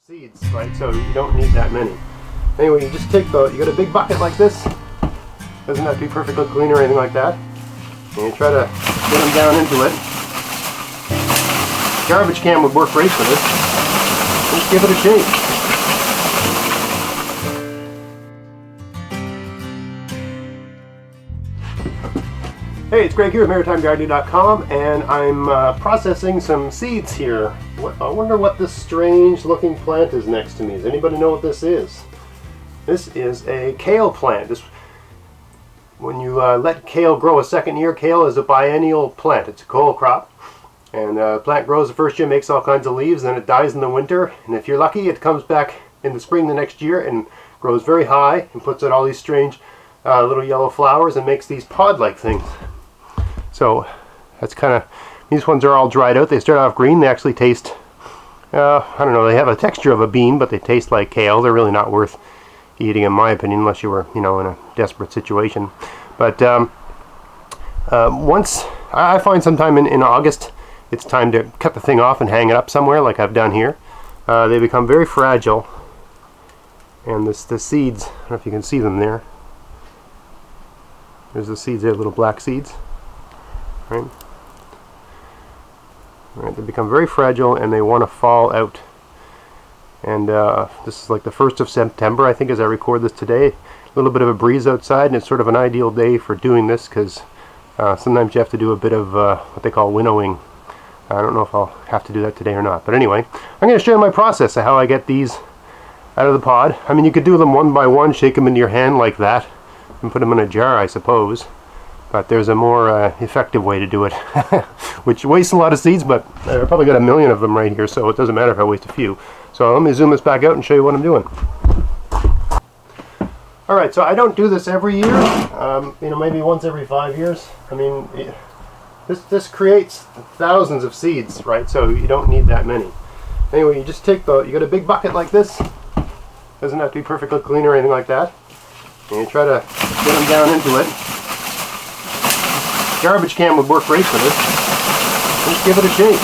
seeds, right? So you don't need that many. Anyway, you just take you got a big bucket like this. Doesn't have to be perfectly clean or anything like that. And you try to get them down into it. Garbage can would work great for this. Just give it a shake. Hey, it's Greg here at MaritimeGardening.com, and I'm processing some seeds here. I wonder what this strange looking plant is next to me. Does anybody know what this is? This is a kale plant. When you let kale grow a second year, kale is a biennial plant. It's a cole crop. And the plant grows the first year, makes all kinds of leaves, then it dies in the winter. And if you're lucky, it comes back in the spring the next year and grows very high and puts out all these strange little yellow flowers and makes these pod-like things. So that's kind of, these ones are all dried out. They start off green. They actually taste, I don't know, they have a texture of a bean, but they taste like kale. They're really not worth eating, in my opinion, unless you were, in a desperate situation. But once, I find sometime in August, it's time to cut the thing off and hang it up somewhere, like I've done here. They become very fragile, and the seeds, I don't know if you can see them there. There's the seeds there, little black seeds. Right? They become very fragile and they want to fall out. And this is like the 1st of September, I think, as I record this today. A little bit of a breeze outside, and it's sort of an ideal day for doing this because sometimes you have to do a bit of what they call winnowing. I don't know if I'll have to do that today or not. But anyway, I'm going to show you my process of how I get these out of the pod. I mean, you could do them one by one, shake them into your hand like that, and put them in a jar, I suppose. But there's a more effective way to do it, which wastes a lot of seeds, but I've probably got 1 million of them right here, so it doesn't matter if I waste a few. So let me zoom this back out and show you what I'm doing. Alright, so I don't do this every year, maybe once every 5 years. I mean, this creates thousands of seeds, right? So you don't need that many. Anyway, you just take you got a big bucket like this. Doesn't have to be perfectly clean or anything like that. And you try to get them down into it. Garbage can would work great for this. Just give it a shake.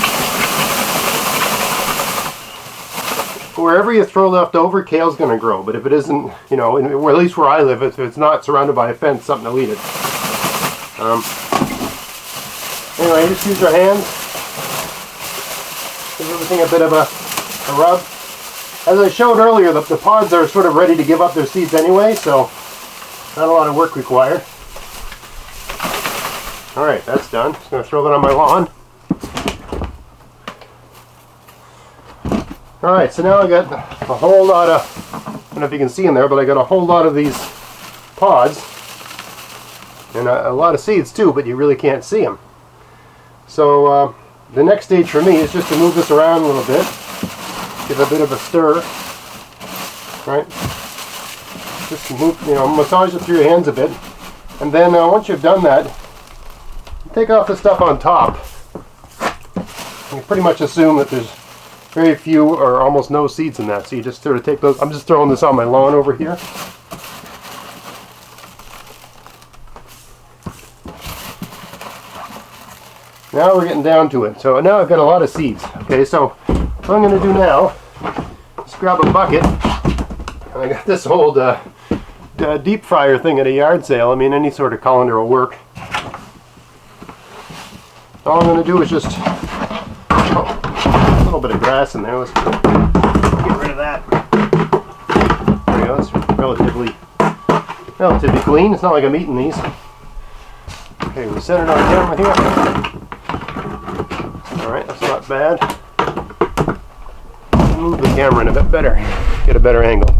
Wherever you throw left over, kale's going to grow. But if it isn't, or at least where I live, if it's not surrounded by a fence, something will eat it. Anyway, just use your hands. Give everything a bit of a rub. As I showed earlier, the pods are sort of ready to give up their seeds anyway, so not a lot of work required. Alright, that's done. Just going to throw that on my lawn. Alright, so now I got a whole lot of, I don't know if you can see in there, but I got a whole lot of these pods. And a lot of seeds too, but you really can't see them. So the next stage for me is just to move this around a little bit. Give a bit of a stir. Right? Just move, massage it through your hands a bit. And then once you've done that, take off the stuff on top. You pretty much assume that there's very few or almost no seeds in that. So you just sort of take those. I'm just throwing this on my lawn over here. Now we're getting down to it. So now I've got a lot of seeds. Okay, so what I'm going to do now is grab a bucket. And I got this old deep fryer thing at a yard sale. I mean, any sort of colander will work. All I'm going to do is just, a little bit of grass in there. Let's get rid of that. There we go. It's relatively clean. It's not like I'm eating these. Okay, we set it on camera here. Alright, that's not bad. Move the camera in a bit better. Get a better angle.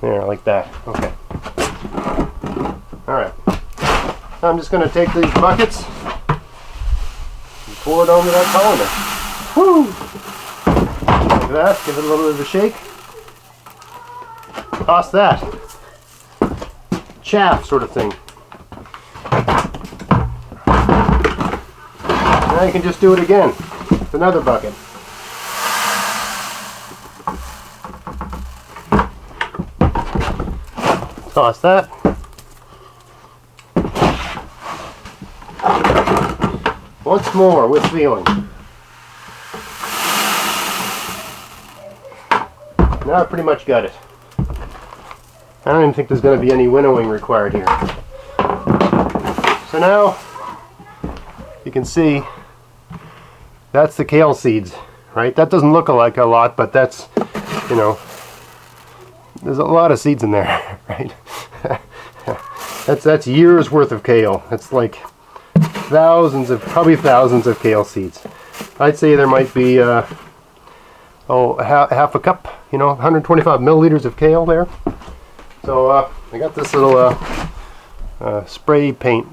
There, like that. Okay. Alright. I'm just going to take these buckets and pour it onto that colander. Woo! Like that. Give it a little bit of a shake. Toss that. Chaff sort of thing. Now you can just do it again with another bucket. Toss that. Once more with feeling. Now I pretty much got it. I don't even think there's going to be any winnowing required here. So now you can see that's the kale seeds, right? That doesn't look like a lot, but that's, you know, there's a lot of seeds in there, right? That's years worth of kale. That's like probably thousands of kale seeds. I'd say there might be half a cup, 125 milliliters of kale there. So I got this little spray paint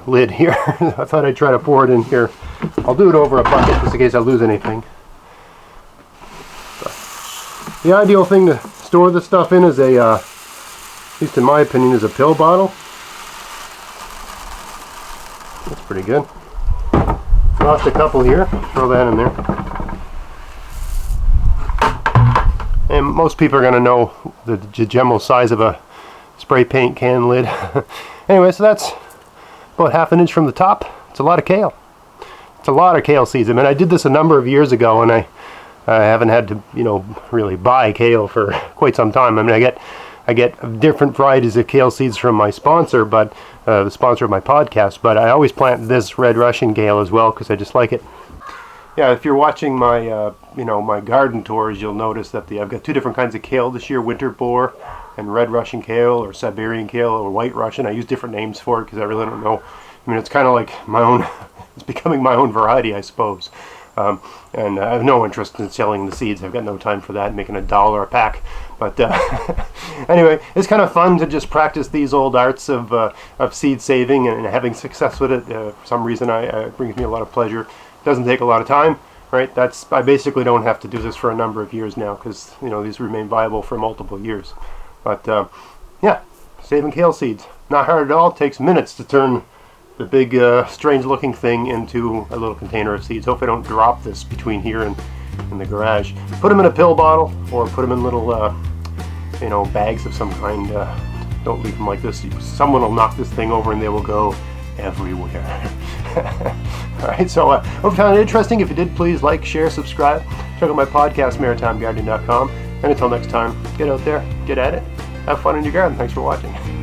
lid here. I thought I'd try to pour it in here. I'll do it over a bucket just in case I lose anything. The ideal thing to store this stuff in is at least in my opinion, is a pill bottle. That's pretty good. Lost a couple here. Throw that in there. And most people are going to know the general size of a spray paint can lid. Anyway, so that's about 1/2 inch from the top. It's a lot of kale. It's a lot of kale seeds. I mean, I did this a number of years ago, and I haven't had to, really buy kale for quite some time. I mean, I get different varieties of kale seeds from my sponsor, but the sponsor of my podcast. But I always plant this red Russian kale as well because I just like it. Yeah, if you're watching my my garden tours, you'll notice that I've got 2 different kinds of kale this year: winter boar and red Russian kale, or Siberian kale, or white Russian. I use different names for it because I really don't know. I mean, it's kind of like my own. It's becoming my own variety, I suppose. And I have no interest in selling the seeds. I've got no time for that, making $1 a pack. But anyway, it's kind of fun to just practice these old arts of seed saving and having success with it. For some reason, it brings me a lot of pleasure. It doesn't take a lot of time, right? I basically don't have to do this for a number of years now because these remain viable for multiple years. But yeah, saving kale seeds, not hard at all. It takes minutes to turn the big strange-looking thing into a little container of seeds. Hope I don't drop this between here and in the garage. Put them in a pill bottle or put them in little bags of some kind. Don't leave them like this. Someone will knock this thing over and they will go everywhere. Alright, so hope you found it interesting. If you did, please like, share, subscribe. Check out my podcast, maritimegardening.com. And until next time, get out there, get at it, have fun in your garden. Thanks for watching.